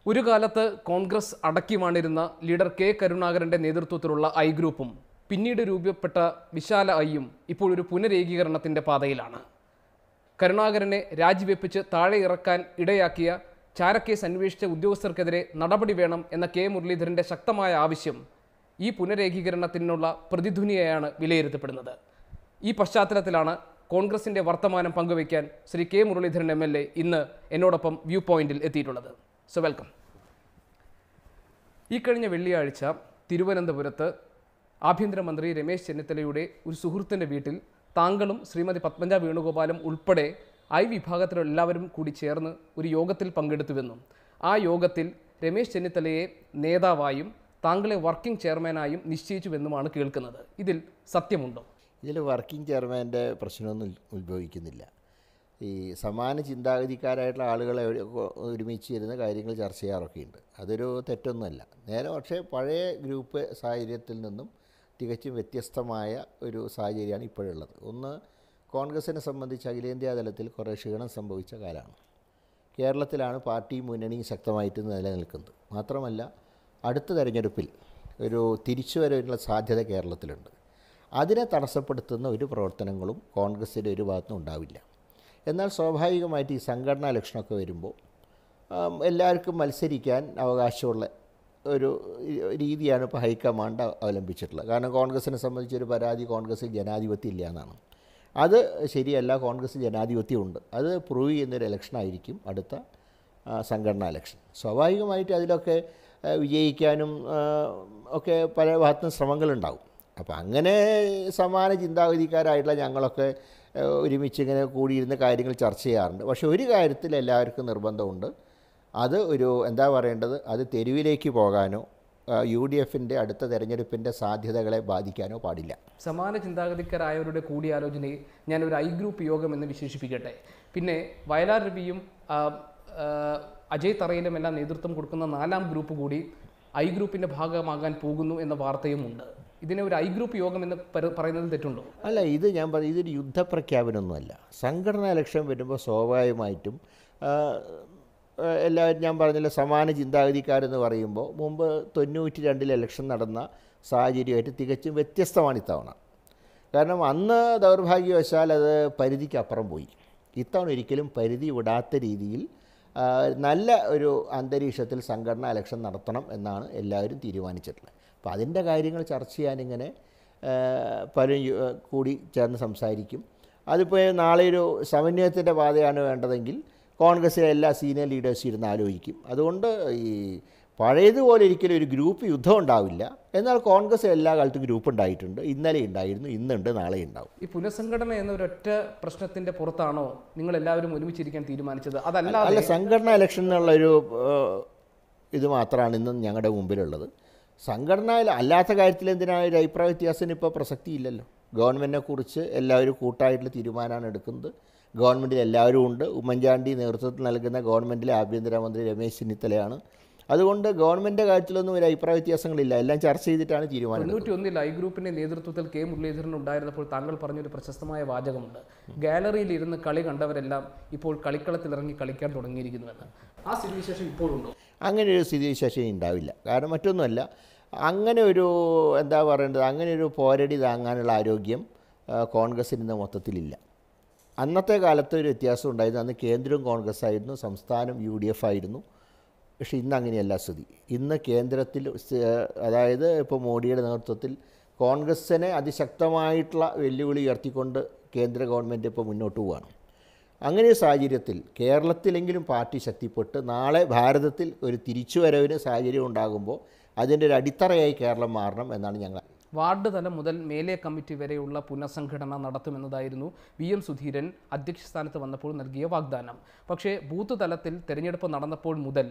ഒരു കാലത്ത് കോൺഗ്രസ് അടക്കി വാണിരുന്ന ലീഡർ കെ കരുണാകരന്റെ നേതൃത്വത്തിലുള്ള ഐ ഗ്രൂപ്പും പിന്നീട് രൂപപ്പെട്ട വിശാല ഐയും ഇപ്പോൾ ഒരു പുനരേകീകരണത്തിന്റെ പാതയിലാണ്. കരുണാകരനെ രാജിവെപ്പിച്ച് താഴെ ഇറക്കാൻ ഇടയാക്കിയ ചാരക്കേസ് അന്വേഷിച്ച ഉദ്യോഗസ്ഥർക്കെതിരെ നടപടി വേണം എന്ന കെ മുരളീധരന്റെ ശക്തമായ ആവശ്യം ഈ പുനരേകീകരണത്തിനുള്ള പ്രതിധ്വനിയായാണ് വിലയിരുത്തപ്പെടുന്നത്. ഈ പശ്ചാത്തലത്തിലാണ് കോൺഗ്രസിന്റെ വർത്തമാനം പങ്കുവയ്ക്കാൻ ശ്രീ കെ മുരളീധരൻ MLA ഇന്ന് എന്നോടൊപ്പം വ്യൂ പോയിന്റിൽ എത്തിയിട്ടുള്ളത്. So welcome. ഈ കഴിഞ്ഞ വെള്ളിയാഴ്ച തിരുവനന്തപുരത്ത് ആഭ്യന്തരമന്ത്രി രമേശ് ചെന്നിത്തലയുടെ ഒരു സുഹൃത്തിൻ്റെ വീട്ടിൽ താങ്കളും ശ്രീമതി പത്മജ വേണുഗോപാലും ഉൾപ്പെടെ ഐ വിഭാഗത്തിലുള്ള എല്ലാവരും കൂടി ചേർന്ന് ഒരു യോഗത്തിൽ പങ്കെടുത്തുവെന്നും ആ യോഗത്തിൽ രമേശ് ചെന്നിത്തലയെ നേതാവായും താങ്കളെ വർക്കിംഗ് ചെയർമാനായും നിശ്ചയിച്ചുവെന്നുമാണ് കേൾക്കുന്നത്. ഇതിൽ സത്യമുണ്ടോ? ഇതിൽ വർക്കിംഗ് ചെയർമാൻ്റെ പ്രശ്നമൊന്നും ഉത്ഭവിക്കുന്നില്ല. ഈ സമാന ചിന്താഗതിക്കാരായിട്ടുള്ള ആളുകളെ ഒരുമിച്ച് ഇരുന്ന് കാര്യങ്ങൾ ചർച്ച ചെയ്യാറൊക്കെ ഉണ്ട്. അതൊരു തെറ്റൊന്നുമല്ല. നേരെ പക്ഷേ പഴയ ഗ്രൂപ്പ് സാഹചര്യത്തിൽ നിന്നും തികച്ചും വ്യത്യസ്തമായ ഒരു സാഹചര്യമാണ് ഇപ്പോഴുള്ളത്. ഒന്ന്, കോൺഗ്രസിനെ സംബന്ധിച്ച് അഖിലേന്ത്യാ തലത്തിൽ കുറേ ക്ഷീണം സംഭവിച്ച കാലമാണ്. കേരളത്തിലാണ് പാർട്ടിയും മുന്നണിയും ശക്തമായിട്ട് നിലനിൽക്കുന്നത്. മാത്രമല്ല, അടുത്ത തെരഞ്ഞെടുപ്പിൽ ഒരു തിരിച്ചുവരവിനുള്ള സാധ്യത കേരളത്തിലുണ്ട്. അതിനെ തടസ്സപ്പെടുത്തുന്ന ഒരു പ്രവർത്തനങ്ങളും കോൺഗ്രസിൻ്റെ ഒരു ഭാഗത്തുനിന്നും ഉണ്ടാവില്ല. എന്നാൽ സ്വാഭാവികമായിട്ട് ഈ സംഘടനാ ഇലക്ഷനൊക്കെ വരുമ്പോൾ എല്ലാവർക്കും മത്സരിക്കാൻ അവകാശമുള്ള ഒരു രീതിയാണ് ഇപ്പോൾ ഹൈക്കമാൻഡ് അവലംബിച്ചിട്ടുള്ളത്. കാരണം കോൺഗ്രസിനെ സംബന്ധിച്ചൊരു പരാതി കോൺഗ്രസ്സിൽ ജനാധിപത്യം ഇല്ല എന്നാണ്. അത് ശരിയല്ല. കോൺഗ്രസ്സിൽ ജനാധിപത്യമുണ്ട്. അത് പ്രൂവ് ചെയ്യുന്നൊരു ഇലക്ഷനായിരിക്കും അടുത്ത സംഘടനാ ഇലക്ഷൻ. സ്വാഭാവികമായിട്ട് അതിലൊക്കെ വിജയിക്കാനും ഒക്കെ പല ഭാഗത്തും ശ്രമങ്ങളുണ്ടാവും. അപ്പോൾ അങ്ങനെ സമാന ചിന്താഗതിക്കാരായിട്ടുള്ള ഞങ്ങളൊക്കെ ഒരുമിച്ച് ഇങ്ങനെ കൂടിയിരുന്ന കാര്യങ്ങൾ ചർച്ച ചെയ്യാറുണ്ട്. പക്ഷേ ഒരു കാര്യത്തിൽ എല്ലാവർക്കും നിർബന്ധമുണ്ട്. അത് ഒരു എന്താ പറയേണ്ടത്, അത് തെരുവിലേക്ക് പോകാനോ UDFൻ്റെ അടുത്ത തെരഞ്ഞെടുപ്പിൻ്റെ സാധ്യതകളെ ബാധിക്കാനോ പാടില്ല. സമാന ചിന്താഗതിക്കാരായവരുടെ കൂടിയാലോചനയെ ഞാനൊരു ഐ ഗ്രൂപ്പ് യോഗം എന്ന് വിശേഷിപ്പിക്കട്ടെ. പിന്നെ വയലാർ രവിയും അജയ് തറയിലും എല്ലാം നേതൃത്വം കൊടുക്കുന്ന 4ാം ഗ്രൂപ്പ് കൂടി ഐ ഗ്രൂപ്പിൻ്റെ ഭാഗമാകാൻ പോകുന്നു എന്ന വാർത്തയുമുണ്ട്. ഇതിനെ ഒരു ഐ ഗ്രൂപ്പ് യോഗം എന്ന് പറയുന്നത് തെറ്റുണ്ടോ? അല്ല, ഇത് ഞാൻ പറയും, ഇതൊരു യുദ്ധപ്രഖ്യാപനമൊന്നുമല്ല. സംഘടനാ ഇലക്ഷൻ വരുമ്പോൾ സ്വാഭാവികമായിട്ടും എല്ലാവരും ഞാൻ പറഞ്ഞല്ലോ സമാന ചിന്താഗതിക്കാരെന്ന് പറയുമ്പോൾ മുമ്പ് 92 ഇലക്ഷൻ നടന്ന സാഹചര്യമായിട്ട് തികച്ചും വ്യത്യസ്തമാണ് ഇത്തവണ. കാരണം അന്ന് ദൗർഭാഗ്യവശാൽ അത് പരിധിക്കപ്പുറം പോയി. ഇത്തവണ ഒരിക്കലും പരിധി വിടാത്ത രീതിയിൽ നല്ല ഒരു അന്തരീക്ഷത്തിൽ സംഘടനാ ഇലക്ഷൻ നടത്തണം എന്നാണ് എല്ലാവരും തീരുമാനിച്ചിട്ടുള്ളത്. അപ്പോൾ അതിൻ്റെ കാര്യങ്ങൾ ചർച്ച ചെയ്യാനിങ്ങനെ പലരും കൂടി ചേർന്ന് സംസാരിക്കും. അതിപ്പോൾ നാളെ ഒരു സമന്വയത്തിൻ്റെ പാതയാണ് വേണ്ടതെങ്കിൽ കോൺഗ്രസ്സിലെ എല്ലാ സീനിയർ ലീഡേഴ്സും ഇരുന്ന് ആലോചിക്കും. അതുകൊണ്ട് ഈ പഴയതുപോലെ ഒരിക്കലും ഒരു ഗ്രൂപ്പ് യുദ്ധം ഉണ്ടാവില്ല. എന്നാൽ കോൺഗ്രസ് എല്ലാ കാലത്തും ഗ്രൂപ്പ് ഉണ്ടായിട്ടുണ്ട്. ഇന്നലെ ഉണ്ടായിരുന്നു, ഇന്നുണ്ട്, നാളെ ഉണ്ടാവും. ഈ പുനഃസംഘടന എന്ന ഒരൊറ്റ പ്രശ്നത്തിൻ്റെ പുറത്താണോ നിങ്ങൾ എല്ലാവരും ഒരുമിച്ചിരിക്കാൻ തീരുമാനിച്ചത്? അതല്ല, സംഘടനാ ഇലക്ഷൻ എന്നുള്ളൊരു ഇത് മാത്രമാണ് ഇന്നും ഞങ്ങളുടെ മുമ്പിലുള്ളത്. സംഘടന അല്ലാത്ത കാര്യത്തിൽ എന്തിനാണ് ഒരു അഭിപ്രായ വ്യത്യാസത്തിന് ഇപ്പോൾ പ്രസക്തിയില്ലല്ലോ. ഗവൺമെൻറ്റിനെ കുറിച്ച് എല്ലാവരും കൂട്ടായിട്ടുള്ള തീരുമാനമാണ് എടുക്കുന്നത്. ഗവൺമെൻറ്റിൽ എല്ലാവരും ഉണ്ട്. ഉമ്മൻചാണ്ടി നേതൃത്വത്തിൽ നൽകുന്ന ഗവൺമെൻറ്റിലെ ആഭ്യന്തരമന്ത്രി രമേശ് ചെന്നിത്തലയാണ്. അതുകൊണ്ട് ഗവൺമെൻറ്റിൻ്റെ കാര്യത്തിലൊന്നും ഒരു അഭിപ്രായ വ്യത്യാസങ്ങളില്ല. എല്ലാം ചർച്ച ചെയ്തിട്ടാണ് തീരുമാനം. 91 ഐ ഗ്രൂപ്പിൻ്റെ നേതൃത്വത്തിൽ കെ മുരളീധരൻ ഉണ്ടായിരുന്നപ്പോൾ താങ്കൾ പറഞ്ഞൊരു പ്രശസ്തമായ വാചകമുണ്ട്. ഗാലറിയിൽ ഇരുന്ന് കളി കണ്ടവരെല്ലാം ഇപ്പോൾ കളിക്കളത്തിലിറങ്ങി കളിക്കാൻ തുടങ്ങിയിരിക്കുന്നുവെന്ന്. ആ സ്ഥിതിവിശേഷം ഇപ്പോഴുണ്ടോ? അങ്ങനെ ഒരു സ്ഥിതിവിശേഷം ഉണ്ടാവില്ല. കാരണം മറ്റൊന്നുമല്ല, അങ്ങനെ ഒരു എന്താ പറയേണ്ടത്, അങ്ങനെ ഒരു പോരടി താങ്ങാനുള്ള ആരോഗ്യം കോൺഗ്രസ്സിന് ഇന്ന് മൊത്തത്തിലില്ല. അന്നത്തെ കാലത്ത് ഒരു വ്യത്യാസം ഉണ്ടായിരുന്നു. അന്ന് കേന്ദ്രവും കോൺഗ്രസ് ആയിരുന്നു, സംസ്ഥാനം UDF ആയിരുന്നു. പക്ഷേ ഇന്ന് അങ്ങനെയല്ല സ്ഥിതി. ഇന്ന് കേന്ദ്രത്തിൽ, അതായത് ഇപ്പോൾ മോഡിയുടെ നേതൃത്വത്തിൽ കോൺഗ്രസ്സിനെ അതിശക്തമായിട്ടുള്ള വെല്ലുവിളി ഉയർത്തിക്കൊണ്ട് കേന്ദ്ര ഗവൺമെൻറ് ഇപ്പോൾ മുന്നോട്ട് പോവുകയാണ്. അങ്ങനെ ഒരു സാഹചര്യത്തിൽ കേരളത്തിലെങ്കിലും പാർട്ടി ശക്തിപ്പെട്ട് നാളെ ഭാരതത്തിൽ ഒരു തിരിച്ചുവരവിന് സാഹചര്യം ഉണ്ടാകുമ്പോൾ അതിൻ്റെ ഒരു അടിത്തറയായി കേരളം മാറണം എന്നാണ് ഞങ്ങൾ. വാർഡ് തലം മുതൽ മേലെ കമ്മിറ്റി വരെയുള്ള പുനഃസംഘടന നടത്തുമെന്നതായിരുന്നു VM സുധീരൻ അധ്യക്ഷ സ്ഥാനത്ത് വന്നപ്പോൾ നൽകിയ വാഗ്ദാനം. പക്ഷേ ബൂത്ത് തലത്തിൽ തെരഞ്ഞെടുപ്പ് നടന്നപ്പോൾ മുതൽ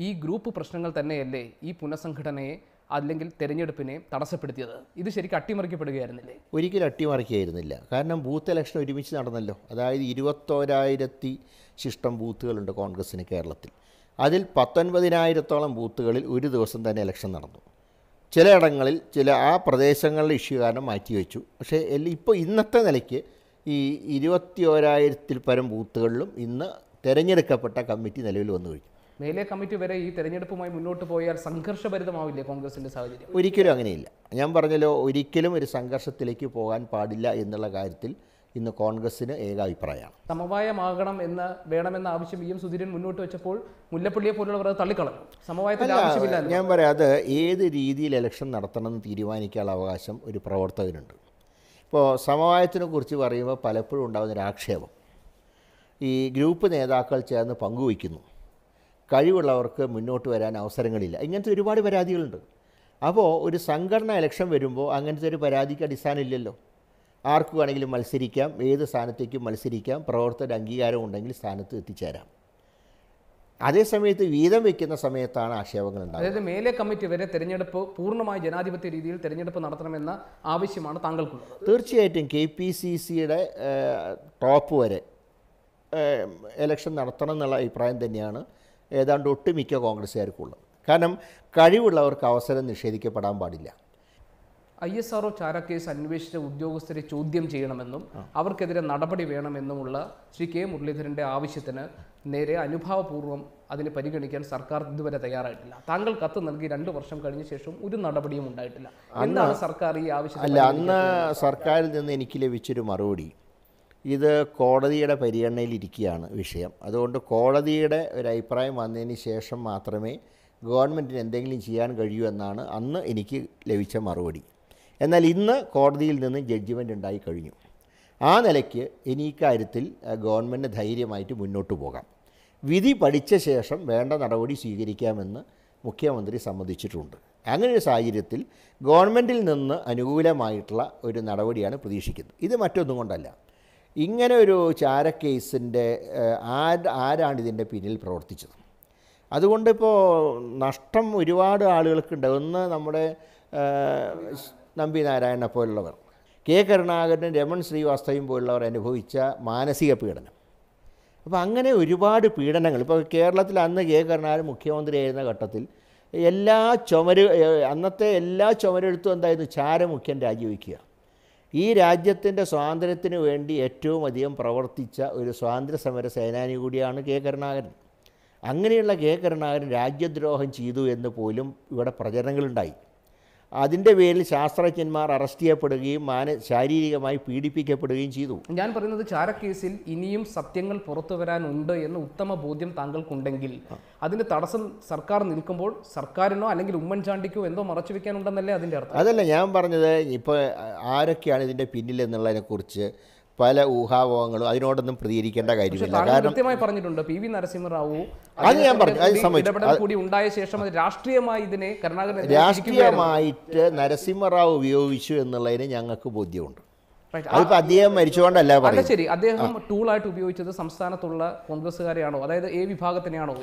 ഈ ഗ്രൂപ്പ് പ്രശ്നങ്ങൾ തന്നെയല്ലേ ഈ പുനഃസംഘടനയെ അല്ലെങ്കിൽ തെരഞ്ഞെടുപ്പിനെ തടസ്സപ്പെടുത്തിയത്? ഇത് ശരിക്കും അട്ടിമറിക്കപ്പെടുകയായിരുന്നില്ലേ? ഒരിക്കലും അട്ടിമറിക്കുകയായിരുന്നില്ല. കാരണം ബൂത്ത് ഇലക്ഷൻ ഒരുമിച്ച് നടന്നല്ലോ. അതായത് 21,000 ശിഷ്ടം ബൂത്തുകളുണ്ട് കോൺഗ്രസ്സിന് കേരളത്തിൽ. അതിൽ 19,000-ഓളം ബൂത്തുകളിൽ ഒരു ദിവസം തന്നെ ഇലക്ഷൻ നടന്നു. ചിലയിടങ്ങളിൽ ആ പ്രദേശങ്ങളിലെ ഇഷ്യൂ കാരണം മാറ്റിവെച്ചു. പക്ഷേ ഇപ്പോൾ ഇന്നത്തെ നിലയ്ക്ക് ഈ 21,000-ൽ പരം ബൂത്തുകളിലും ഇന്ന് തിരഞ്ഞെടുക്കപ്പെട്ട കമ്മിറ്റി നിലവിൽ വന്നു കഴിഞ്ഞു. മേലെ കമ്മിറ്റി വരെ ഈ തെരഞ്ഞെടുപ്പുമായി മുന്നോട്ട് പോയാൽ സംഘർഷഭരിതമാവില്ലേ കോൺഗ്രസിന്റെ സാഹചര്യം? ഒരിക്കലും അങ്ങനെയില്ല. ഞാൻ പറഞ്ഞല്ലോ, ഒരിക്കലും ഒരു സംഘർഷത്തിലേക്ക് പോകാൻ പാടില്ല എന്നുള്ള കാര്യത്തിൽ ഇന്ന് കോൺഗ്രസ്സിന് ഏകാഭിപ്രായമാണ്. സമവായമാകണം വേണമെന്ന ആവശ്യം VM സുധീരൻ മുന്നോട്ട് വെച്ചപ്പോൾ മുല്ലപ്പള്ളിയെ പോലുള്ളവർ അത് തള്ളിക്കളഞ്ഞു. സമവായത്തിന്റെ ആവശ്യമില്ല. ഞാൻ പറയാം, അത് ഏത് രീതിയിൽ ഇലക്ഷൻ നടത്തണമെന്ന് തീരുമാനിക്കാനുള്ള അവകാശം ഒരു പ്രവർത്തകനുണ്ട്. ഇപ്പോൾ സമവായത്തിനെ കുറിച്ച് പറയുമ്പോൾ പലപ്പോഴും ഉണ്ടാകുന്നൊരു ആക്ഷേപം, ഈ ഗ്രൂപ്പ് നേതാക്കൾ ചേർന്ന് പങ്കുവയ്ക്കുന്നു, കഴിവുള്ളവർക്ക് മുന്നോട്ട് വരാൻ അവസരങ്ങളില്ല, ഇങ്ങനത്തെ ഒരുപാട് പരാതികളുണ്ട്. അപ്പോൾ ഒരു സംഘടന ഇലക്ഷൻ വരുമ്പോൾ അങ്ങനത്തെ ഒരു പരാതിക്ക് അടിസ്ഥാനമില്ലല്ലോ. ആർക്ക് വേണമെങ്കിലും മത്സരിക്കാം, ഏത് സ്ഥാനത്തേക്കും മത്സരിക്കാം, പ്രവർത്തകരുടെ അംഗീകാരം ഉണ്ടെങ്കിൽ സ്ഥാനത്ത് എത്തിച്ചേരാം. അതേസമയത്ത് വീതം വയ്ക്കുന്ന സമയത്താണ് ആക്ഷേപങ്ങൾ ഉണ്ടാകുന്നത്. അതായത് മേലെ കമ്മിറ്റി വരെ തെരഞ്ഞെടുപ്പ് പൂർണ്ണമായി ജനാധിപത്യ രീതിയിൽ തെരഞ്ഞെടുപ്പ് നടത്തണമെന്ന ആവശ്യമാണ് താങ്കൾക്കുള്ളത്. തീർച്ചയായിട്ടും KPCCയുടെ ടോപ്പ് വരെ ഇലക്ഷൻ നടത്തണം എന്നുള്ള അഭിപ്രായം തന്നെയാണ് ഏതാണ്ട് ഒട്ടുമിക്ക കോൺഗ്രസ്സുകാർക്കുള്ളത്. കാരണം കഴിവുള്ളവർക്ക് അവസരം നിഷേധിക്കപ്പെടാൻ പാടില്ല. ISRO ചാരക്കേസ് അന്വേഷിച്ച ഉദ്യോഗസ്ഥരെ ചോദ്യം ചെയ്യണമെന്നും അവർക്കെതിരെ നടപടി വേണമെന്നുമുള്ള ശ്രീ K മുരളീധരൻ്റെ ആവശ്യത്തിന് നേരെ അനുഭാവപൂർവ്വം അതിനെ പരിഗണിക്കാൻ സർക്കാർ ഇതുവരെ തയ്യാറായിട്ടില്ല. താങ്കൾ കത്ത് നൽകി 2 വർഷം കഴിഞ്ഞ ശേഷം ഒരു നടപടിയും ഉണ്ടായിട്ടില്ല. എന്താണ് സർക്കാർ ഈ ആവശ്യം? അല്ല, അന്ന് സർക്കാരിൽ നിന്ന് എനിക്ക് ലഭിച്ചൊരു മറുപടി, ഇത് കോടതിയുടെ പരിഗണനയിലിരിക്കുകയാണ് വിഷയം, അതുകൊണ്ട് കോടതിയുടെ ഒരു അഭിപ്രായം വന്നതിന് ശേഷം മാത്രമേ ഗവൺമെൻറ്റിന് എന്തെങ്കിലും ചെയ്യാൻ കഴിയൂ എന്നാണ് അന്ന് എനിക്ക് ലഭിച്ച മറുപടി. എന്നാൽ ഇന്ന് കോടതിയിൽ നിന്ന് ജഡ്ജിമെൻ്റ് ഉണ്ടായി കഴിഞ്ഞു. ആ നിലയ്ക്ക് ഇനി ഇക്കാര്യത്തിൽ ഗവൺമെൻറ് ധൈര്യമായിട്ട് മുന്നോട്ട് പോകാം. വിധി പഠിച്ച ശേഷം വേണ്ട നടപടി സ്വീകരിക്കാമെന്ന് മുഖ്യമന്ത്രി സമ്മതിച്ചിട്ടുണ്ട്. അങ്ങനെ ഒരു സാഹചര്യത്തിൽ ഗവൺമെൻറ്റിൽ നിന്ന് അനുകൂലമായിട്ടുള്ള ഒരു നടപടിയാണ് പ്രതീക്ഷിക്കുന്നത്. ഇത് മറ്റൊന്നും കൊണ്ടല്ല, ഇങ്ങനെ ഒരു ചാരക്കേസിൻ്റെ ആരാണിതിൻ്റെ പിന്നിൽ പ്രവർത്തിച്ചത്. അതുകൊണ്ടിപ്പോൾ നഷ്ടം ഒരുപാട് ആളുകൾക്കുണ്ട്. ഒന്ന് നമ്മുടെ നമ്പി നാരായണനെ പോലുള്ളവർ, K കരുണാകരനും രമൺ ശ്രീവാസ്തവയും പോലുള്ളവർ അനുഭവിച്ച മാനസിക പീഡനം. അപ്പോൾ അങ്ങനെ ഒരുപാട് പീഡനങ്ങൾ ഇപ്പോൾ കേരളത്തിൽ അന്ന് K കരുണാകരൻ മുഖ്യമന്ത്രിയായിരുന്ന ഘട്ടത്തിൽ അന്നത്തെ എല്ലാ ചുമരെഴുത്തും എന്തായിരുന്നു? ചാരമുഖ്യൻ രാജിവെക്കുക. ഈ രാജ്യത്തിൻ്റെ സ്വാതന്ത്ര്യത്തിന് വേണ്ടി ഏറ്റവും അധികം പ്രവർത്തിച്ച ഒരു സ്വാതന്ത്ര്യ സമര സേനാനി കൂടിയാണ് K കരുണാകരൻ. അങ്ങനെയുള്ള K കരുണാകരൻ രാജ്യദ്രോഹം ചെയ്തു എന്ന് പോലും ഇവിടെ പ്രചരണങ്ങളുണ്ടായി. അതിൻ്റെ പേരിൽ ശാസ്ത്രജ്ഞന്മാർ അറസ്റ്റ് ചെയ്യപ്പെടുകയും ശാരീരികമായി പീഡിപ്പിക്കപ്പെടുകയും ചെയ്തു. ഞാൻ പറയുന്നത്, ചാരക്കേസിൽ ഇനിയും സത്യങ്ങൾ പുറത്തു വരാനുണ്ട് എന്ന് ഉത്തമ ബോധ്യം താങ്കൾക്കുണ്ടെങ്കിൽ അതിന് തടസ്സം സർക്കാർ നിൽക്കുമ്പോൾ സർക്കാരിനോ അല്ലെങ്കിൽ ഉമ്മൻചാണ്ടിക്കോ എന്തോ മറച്ചു വെക്കാനുണ്ടെന്നല്ലേ അതിൻ്റെ അർത്ഥം? അതല്ല ഞാൻ പറഞ്ഞത്. ഇപ്പോൾ ആരൊക്കെയാണ് ഇതിൻ്റെ പിന്നിൽ എന്നുള്ളതിനെക്കുറിച്ച് പല ഊഹാപോഹങ്ങളും, അതിനോടൊന്നും പ്രതികരിക്കേണ്ട കാര്യമില്ല. കാരണം കൃത്യമായി പറഞ്ഞിട്ടുണ്ട് PV നരസിംഹറാവു അത് ഞാൻ പറഞ്ഞു, അത് ഇടപെടൽ കൂടി ഉണ്ടായ ശേഷം അത് രാഷ്ട്രീയമായി ഇതിനെ രാഷ്ട്രീയമായിട്ട് നരസിംഹറാവു ഉപയോഗിച്ചു എന്നുള്ളതിന് ഞങ്ങൾക്ക് ബോധ്യമുണ്ട്. അതിപ്പോൾ അദ്ദേഹം മരിച്ചുകൊണ്ടല്ല പറയുന്നത്. ശരി, അദ്ദേഹം ടൂളായിട്ട് ഉപയോഗിച്ചത് സംസ്ഥാനത്തുള്ള കോൺഗ്രസ്സുകാരെയാണോ, അതായത് A വിഭാഗത്തിനെയാണോ?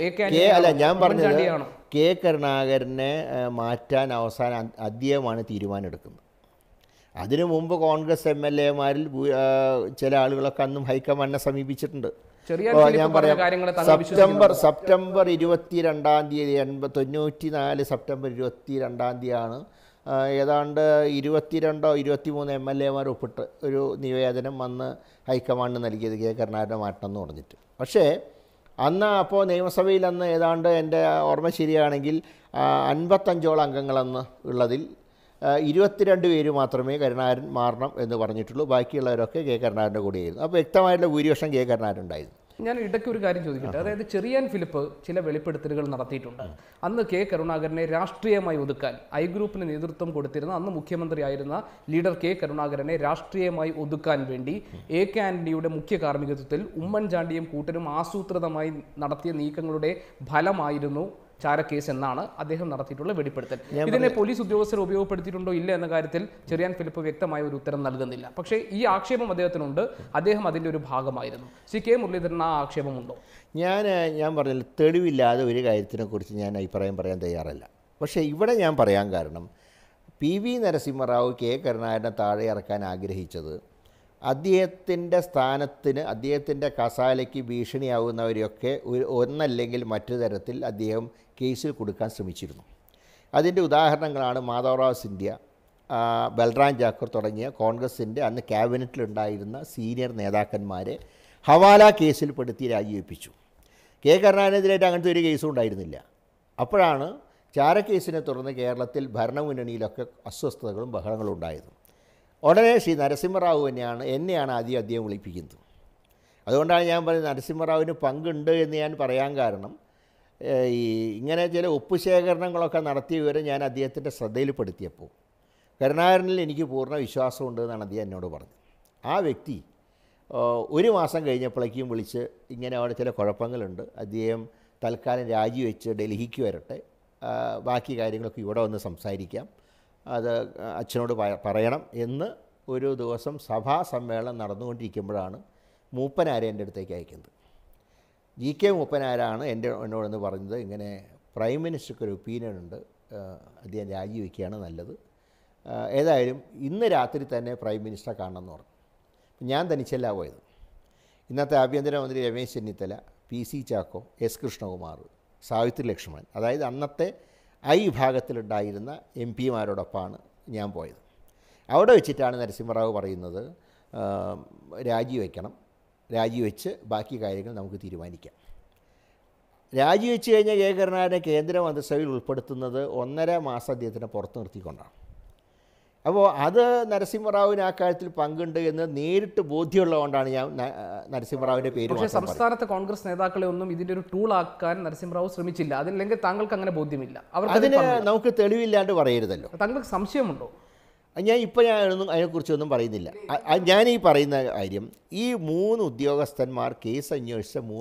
അല്ല, ഞാൻ പറഞ്ഞത് K കരുണാകരനെ മാറ്റാൻ അവസാനം അദ്ദേഹമാണ് തീരുമാനം എടുക്കുന്നത്. അതിനു മുമ്പ് കോൺഗ്രസ് MLA-മാരിൽ ചില ആളുകളൊക്കെ അന്നും ഹൈക്കമാൻഡിനെ സമീപിച്ചിട്ടുണ്ട്. ഞാൻ പറയാം, സെപ്റ്റംബർ 22-ാം തീയതി 94 സെപ്റ്റംബർ 22-ാം തീയതിയാണ് ഏതാണ്ട് 22 or 23 MLA-മാർ ഒപ്പിട്ട് ഒരു നിവേദനം വന്ന് ഹൈക്കമാൻഡിന് നൽകിയത് K കരുണാകരനെ മാറ്റണം എന്ന് പറഞ്ഞിട്ട്. പക്ഷേ അന്ന് അപ്പോൾ നിയമസഭയിൽ അന്ന് ഏതാണ്ട് എൻ്റെ ഓർമ്മ ശരിയാണെങ്കിൽ 55ഓളം അംഗങ്ങളെന്ന് ഉള്ളതിൽ 22 പേര് മാത്രമേ കരുണാകരൻ മാറണം എന്ന് പറഞ്ഞിട്ടുള്ളൂ. ബാക്കിയുള്ളവരൊക്കെ K കരുണാകരൻ്റെ കൂടെയായിരുന്നു. അപ്പോൾ വ്യക്തമായിട്ടുള്ള ഭൂരിപക്ഷം K കരുണാകരൻ ഉണ്ടായിരുന്നു. ഞാൻ ഇടയ്ക്ക് ഒരു കാര്യം ചോദിക്കട്ടെ. അതായത് ചെറിയാൻ ഫിലിപ്പ് ചില വെളിപ്പെടുത്തലുകൾ നടത്തിയിട്ടുണ്ട്. അന്ന് K കരുണാകരനെ രാഷ്ട്രീയമായി ഒതുക്കാൻ ഗ്രൂപ്പിന് നേതൃത്വം കൊടുത്തിരുന്ന അന്ന് മുഖ്യമന്ത്രിയായിരുന്ന ലീഡർ K കരുണാകരനെ രാഷ്ട്രീയമായി ഒതുക്കാൻ വേണ്ടി AK ആന്റണിയുടെ മുഖ്യ കാർമ്മികത്വത്തിൽ ഉമ്മൻചാണ്ടിയും കൂട്ടരും ആസൂത്രിതമായി നടത്തിയ നീക്കങ്ങളുടെ ഫലമായിരുന്നു ചാരക്കേസ് എന്നാണ് അദ്ദേഹം നടത്തിയിട്ടുള്ള വെളിപ്പെടുത്തൽ. ഇതിനെ പോലീസ് ഉദ്യോഗസ്ഥർ ഉപയോഗപ്പെടുത്തിയിട്ടുണ്ടോ ഇല്ല എന്ന കാര്യത്തിൽ ചെറിയാൻ ഫിലിപ്പ് വ്യക്തമായ ഒരു ഉത്തരം നൽകുന്നില്ല. പക്ഷേ ഈ ആക്ഷേപം അദ്ദേഹത്തിനുണ്ട്, അദ്ദേഹം അതിൻ്റെ ഒരു ഭാഗമായിരുന്നു. ശ്രീ K മുരളീധരൻ ആ ആക്ഷേപമുണ്ടോ? ഞാൻ പറഞ്ഞില്ല, തെളിവില്ലാതെ ഒരു കാര്യത്തിനെക്കുറിച്ച് ഞാൻ അഭിപ്രായം പറയാൻ തയ്യാറല്ല. പക്ഷേ ഇവിടെ ഞാൻ പറയാൻ കാരണം, PV നരസിംഹറാവു K കരുണാകരനെ താഴെ ഇറക്കാൻ ആഗ്രഹിച്ചത് അദ്ദേഹത്തിൻ്റെ സ്ഥാനത്തിന്, അദ്ദേഹത്തിൻ്റെ കസാലയ്ക്ക് ഭീഷണിയാവുന്നവരെയൊക്കെ ഒന്നല്ലെങ്കിൽ മറ്റു തരത്തിൽ അദ്ദേഹം കേസിൽ കൊടുക്കാൻ ശ്രമിച്ചിരുന്നു. അതിൻ്റെ ഉദാഹരണങ്ങളാണ് മാധവറാവ് സിന്ധ്യ, ബൽറാം ജാക്കൂർ തുടങ്ങിയ കോൺഗ്രസിൻ്റെ അന്ന് ക്യാബിനറ്റിലുണ്ടായിരുന്ന സീനിയർ നേതാക്കന്മാരെ ഹവാല കേസിൽ പെടുത്തി രാജിവെപ്പിച്ചു. കെ കരുണാകരനെതിരായിട്ട് അങ്ങനത്തെ ഒരു കേസും ഉണ്ടായിരുന്നില്ല. അപ്പോഴാണ് ചാരക്കേസിനെ തുടർന്ന് കേരളത്തിൽ ഭരണമുന്നണിയിലൊക്കെ അസ്വസ്ഥതകളും ബഹളങ്ങളും ഉണ്ടായത്. ഉടനെ ശ്രീ നരസിംഹറാവു എന്നെയാണ് ആദ്യം അദ്ദേഹം വിളിപ്പിക്കുന്നത്. അതുകൊണ്ടാണ് ഞാൻ പറയുന്നത് നരസിംഹറാവിന് പങ്കുണ്ട് എന്ന് ഞാൻ പറയാൻ കാരണം, ഇങ്ങനെ ചില ഒപ്പുശേഖരണങ്ങളൊക്കെ നടത്തിയ വിവരം ഞാൻ അദ്ദേഹത്തിൻ്റെ ശ്രദ്ധയിൽപ്പെടുത്തിയപ്പോൾ കരുണാകരനിൽ എനിക്ക് പൂർണ്ണ വിശ്വാസമുണ്ട് എന്നാണ് അദ്ദേഹം എന്നോട് പറഞ്ഞത്. ആ വ്യക്തി ഒരു മാസം കഴിഞ്ഞപ്പോഴേക്കും വിളിച്ച് ഇങ്ങനെ അവിടെ ചില കുഴപ്പങ്ങളുണ്ട്, അദ്ദേഹം തൽക്കാലം രാജിവെച്ച് ഡൽഹിക്ക് വരട്ടെ, ബാക്കി കാര്യങ്ങളൊക്കെ ഇവിടെ വന്ന് സംസാരിക്കാം, അത് അച്ഛനോട് പറയണം എന്ന് ഒരു ദിവസം സഭാ സമ്മേളനം നടന്നുകൊണ്ടിരിക്കുമ്പോഴാണ് മൂപ്പനാരെ എൻ്റെ അടുത്തേക്ക് അയക്കുന്നത്. GK മൂപ്പനാരാണ് എന്നോടൊന്ന് പറഞ്ഞത്, ഇങ്ങനെ പ്രൈം മിനിസ്റ്റർക്ക് ഒരു ഒപ്പീനിയൻ ഉണ്ട്, അദ്ദേഹം രാജിവെക്കുകയാണ് നല്ലത്, ഏതായാലും ഇന്ന് രാത്രി തന്നെ പ്രൈം മിനിസ്റ്ററെ കാണണമെന്ന് പറഞ്ഞു. ഞാൻ തനിച്ചല്ല പോയത്. ഇന്നത്തെ ആഭ്യന്തരമന്ത്രി രമേശ് ചെന്നിത്തല, PC ചാക്കോ, S കൃഷ്ണകുമാർ, സാവിത്രി ലക്ഷ്മണൻ, അതായത് അന്നത്തെ വിഭാഗത്തിലുണ്ടായിരുന്ന MP മാരോടൊപ്പമാണ് ഞാൻ പോയത്. അവിടെ വെച്ചിട്ടാണ് നരസിംഹറാവു പറയുന്നത് രാജിവെക്കണം, രാജിവെച്ച് ബാക്കി കാര്യങ്ങൾ നമുക്ക് തീരുമാനിക്കാം. രാജിവെച്ച് കഴിഞ്ഞാൽ കെ കരുണാകരനെ കേന്ദ്ര മന്ത്രിസഭയിൽ ഉൾപ്പെടുത്തുന്നത് 1.5 മാസം അദ്ദേഹത്തിനെ പുറത്ത് നിർത്തിക്കൊണ്ടാണ്. അപ്പോൾ അത് നരസിംഹറാവുവിന് ആ കാര്യത്തിൽ പങ്കുണ്ട് എന്ന് നേരിട്ട് ബോധ്യമുള്ളതുകൊണ്ടാണ് ഞാൻ നരസിംഹറാവിൻ്റെ പേര്. പക്ഷേ സംസ്ഥാനത്തെ കോൺഗ്രസ് നേതാക്കളെ ഒന്നും ഇതിൻ്റെ ഒരു ടൂളാക്കാൻ നരസിംഹറാവു ശ്രമിച്ചില്ല. അതില്ലെങ്കിൽ താങ്കൾക്ക് അങ്ങനെ ബോധ്യമില്ല? അതിന് നമുക്ക് തെളിവില്ലാണ്ട് പറയരുതല്ലോ. താങ്കൾക്ക് സംശയമുണ്ടോ? ഞാനൊന്നും അതിനെക്കുറിച്ചൊന്നും പറയുന്നില്ല. ഞാൻ ഈ പറയുന്ന കാര്യം, ഈ 3 ഉദ്യോഗസ്ഥന്മാർ കേസ് അന്വേഷിച്ച